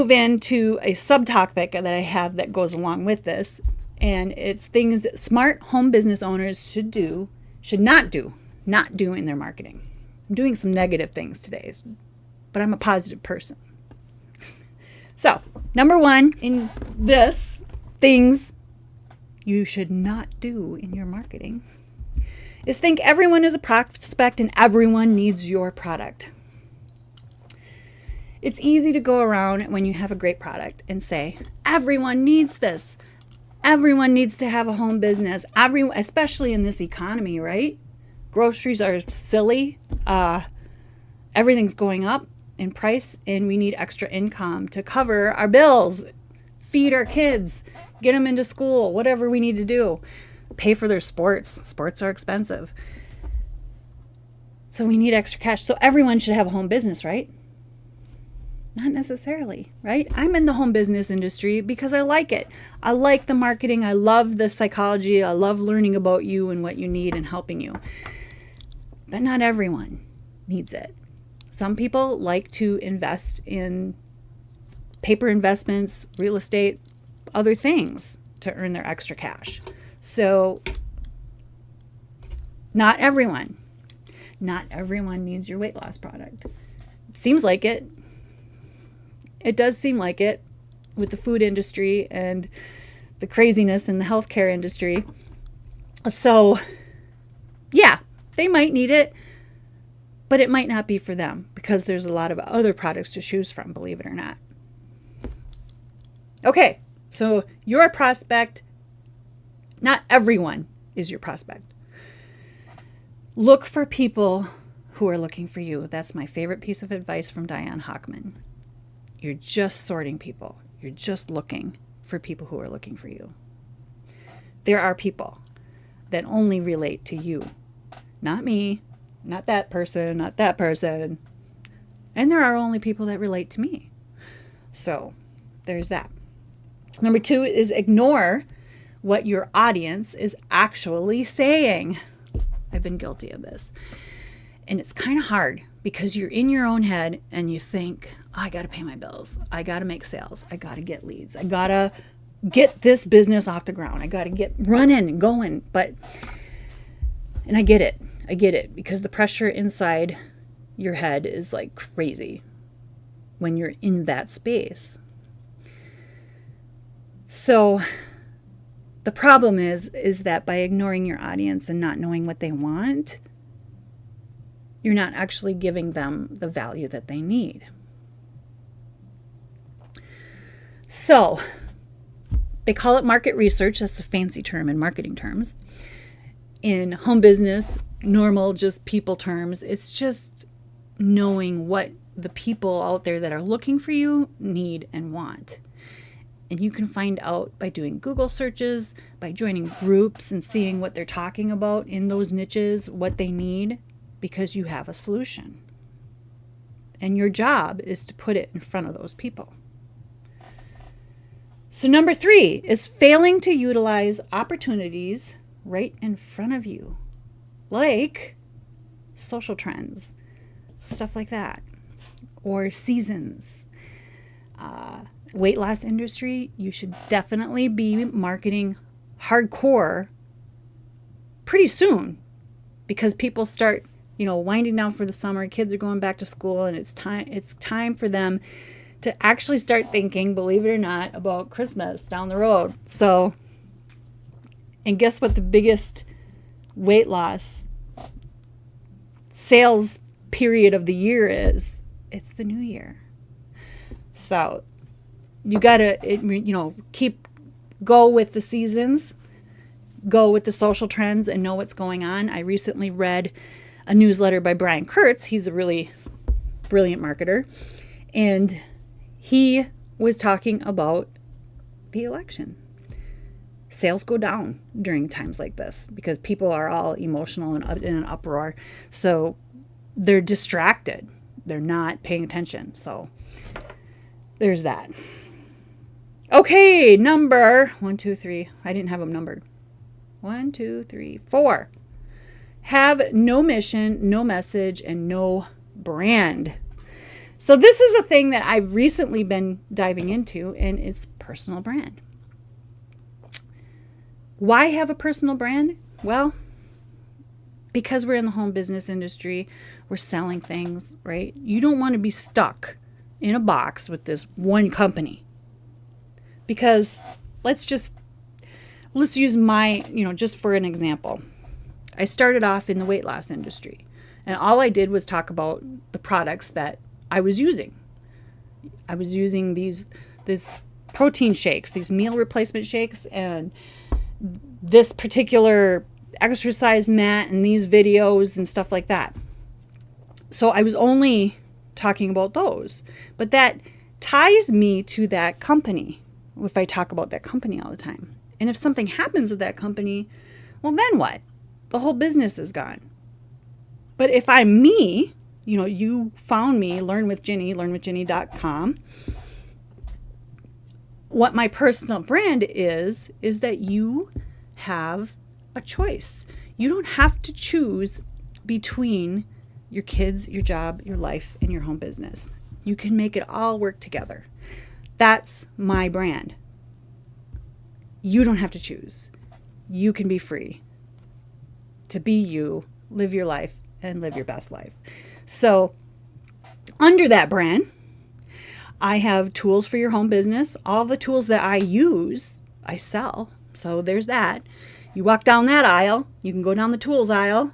Move into a subtopic that I have that goes along with this, and it's things smart home business owners should not do in their marketing. I'm doing some negative things today, but I'm a positive person. So, number one in this, things you should not do in your marketing, is think everyone is a prospect and everyone needs your product. It's easy to go around when you have a great product and say, everyone needs this. Everyone needs to have a home business, especially in this economy, right? Groceries are silly. Everything's going up in price, and we need extra income to cover our bills, feed our kids, get them into school, whatever we need to do, pay for their sports. Sports are expensive. So we need extra cash. So everyone should have a home business, right? Not necessarily, right? I'm in the home business industry because I like it. I like the marketing. I love the psychology. I love learning about you and what you need and helping you. But not everyone needs it. Some people like to invest in paper investments, real estate, other things to earn their extra cash. So not everyone needs your weight loss product. It seems like it. It does seem like it with the food industry and the craziness in the healthcare industry. So, yeah, they might need it, but it might not be for them because there's a lot of other products to choose from, believe it or not. Okay, so you're a prospect. Not everyone is your prospect. Look for people who are looking for you. That's my favorite piece of advice from Diane Hochman. You're just sorting people. You're just looking for people who are looking for you. There are people that only relate to you. Not me, not that person, not that person. And there are only people that relate to me. So there's that. Number two is ignore what your audience is actually saying. I've been guilty of this. And it's kind of hard because you're in your own head and you think, oh, I got to pay my bills. I got to make sales. I got to get leads. I got to get this business off the ground. I got to get running and going. And I get it because the pressure inside your head is like crazy when you're in that space. So the problem is that by ignoring your audience and not knowing what they want, you're not actually giving them the value that they need. So they call it market research. That's a fancy term in marketing terms. In home business, normal, just people terms, it's just knowing what the people out there that are looking for you need and want. And you can find out by doing Google searches, by joining groups and seeing what they're talking about in those niches, what they need, because you have a solution. And your job is to put it in front of those people. So number three is failing to utilize opportunities right in front of you, like social trends, stuff like that, or seasons. Weight loss industry, you should definitely be marketing hardcore pretty soon because people start, winding down for the summer. Kids are going back to school, and it's time for them to actually start thinking, believe it or not, about Christmas down the road. So, and guess what the biggest weight loss sales period of the year is? It's the new year. So you gotta, go with the seasons, go with the social trends, and know what's going on. I recently read a newsletter by Brian Kurtz. He's a really brilliant marketer. And he was talking about the election. Sales go down during times like this because people are all emotional and in an uproar. So they're distracted. They're not paying attention. So there's that. Okay, number 1, 2, 3. I didn't have them numbered. 1, 2, 3, 4. Have no mission, no message, and no brand. So this is a thing that I've recently been diving into, and it's personal brand. Why have a personal brand? Well, because we're in the home business industry, we're selling things, right? You don't want to be stuck in a box with this one company. Because let's use my, just for an example. I started off in the weight loss industry, and all I did was talk about the products that I was using. I was using these protein shakes, these meal replacement shakes, and this particular exercise mat and these videos and stuff like that. So I was only talking about those, but that ties me to that company if I talk about that company all the time. And if something happens with that company, well, then what? The whole business is gone. But if I'm me, you found me, learnwithginny.com. What my personal brand is that you have a choice. You don't have to choose between your kids, your job, your life, and your home business. You can make it all work together. That's my brand. You don't have to choose. You can be free to be you, live your life, and live your best life. So under that brand, I have tools for your home business. All the tools that I use, I sell. So there's that. You walk down that aisle, you can go down the tools aisle.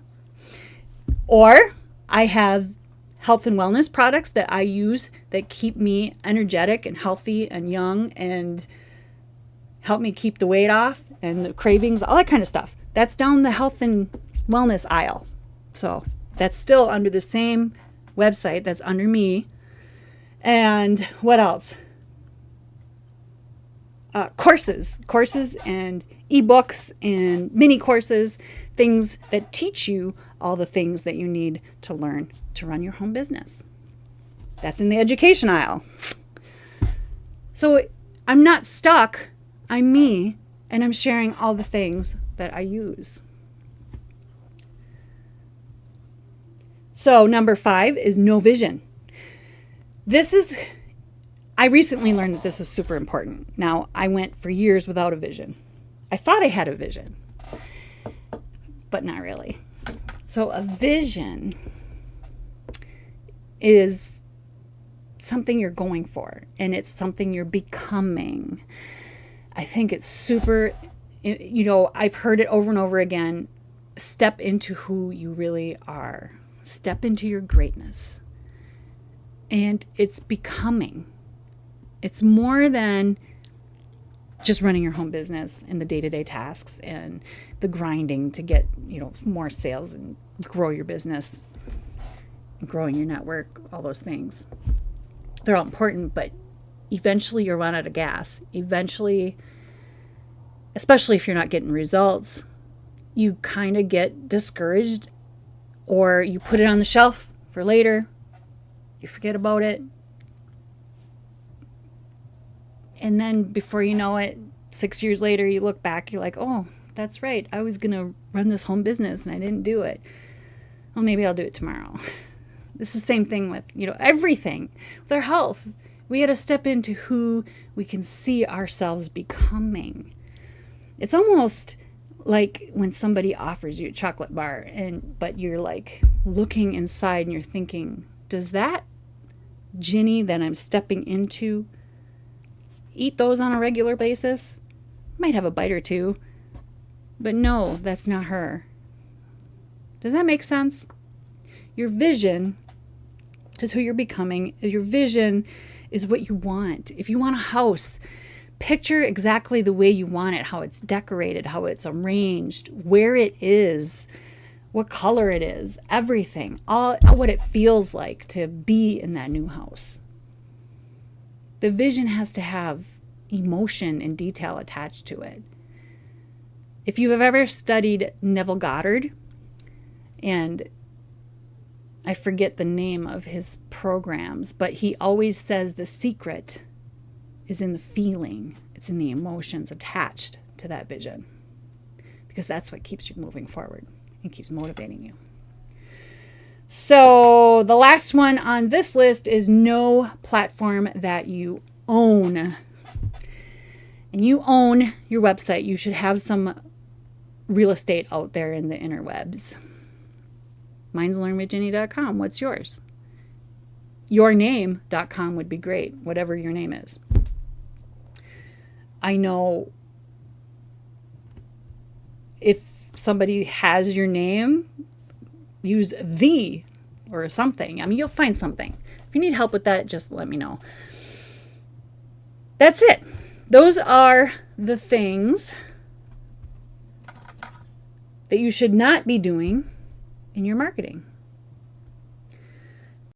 Or I have health and wellness products that I use that keep me energetic and healthy and young and help me keep the weight off and the cravings, all that kind of stuff. That's down the health and wellness aisle. So that's still under the same website. That's under me. And what else? Courses and ebooks and mini courses, things that teach you all the things that you need to learn to run your home business. That's in the education aisle. So I'm not stuck. I'm me, and I'm sharing all the things that I use. So number 5 is no vision. I recently learned that this is super important. Now, I went for years without a vision. I thought I had a vision, but not really. So a vision is something you're going for, and it's something you're becoming. I think it's super, I've heard it over and over again. Step into who you really are. Step into your greatness. And it's becoming. It's more than just running your home business and the day-to-day tasks and the grinding to get, more sales and grow your business, and growing your network, all those things. They're all important, but eventually you'll run out of gas. Eventually, especially if you're not getting results, you kind of get discouraged, or you put it on the shelf for later. You forget about it. And then before you know it, 6 years later, you look back, you're like, oh, that's right. I was going to run this home business and I didn't do it. Well, maybe I'll do it tomorrow. This is the same thing with, everything. With our health, we got to step into who we can see ourselves becoming. It's almost like when somebody offers you a chocolate bar, but you're like looking inside and you're thinking, does that Ginny that I'm stepping into eat those on a regular basis? Might have a bite or two, but no, that's not her. Does that make sense? Your vision is who you're becoming. Your vision is what you want. If you want a house, picture exactly the way you want it, how it's decorated, how it's arranged, where it is, what color it is, everything, all what it feels like to be in that new house. The vision has to have emotion and detail attached to it. If you have ever studied Neville Goddard, and I forget the name of his programs, but he always says the secret is in the feeling. It's in the emotions attached to that vision, because that's what keeps you moving forward and keeps motivating you. So the last one on this list is no platform that you own. And you own your website. You should have some real estate out there in the interwebs. Mine's learnwithjenny.com. What's yours? Yourname.com would be great, whatever your name is. I know if somebody has your name, use the or something. I mean, you'll find something. If you need help with that, just let me know. That's it. Those are the things that you should not be doing in your marketing.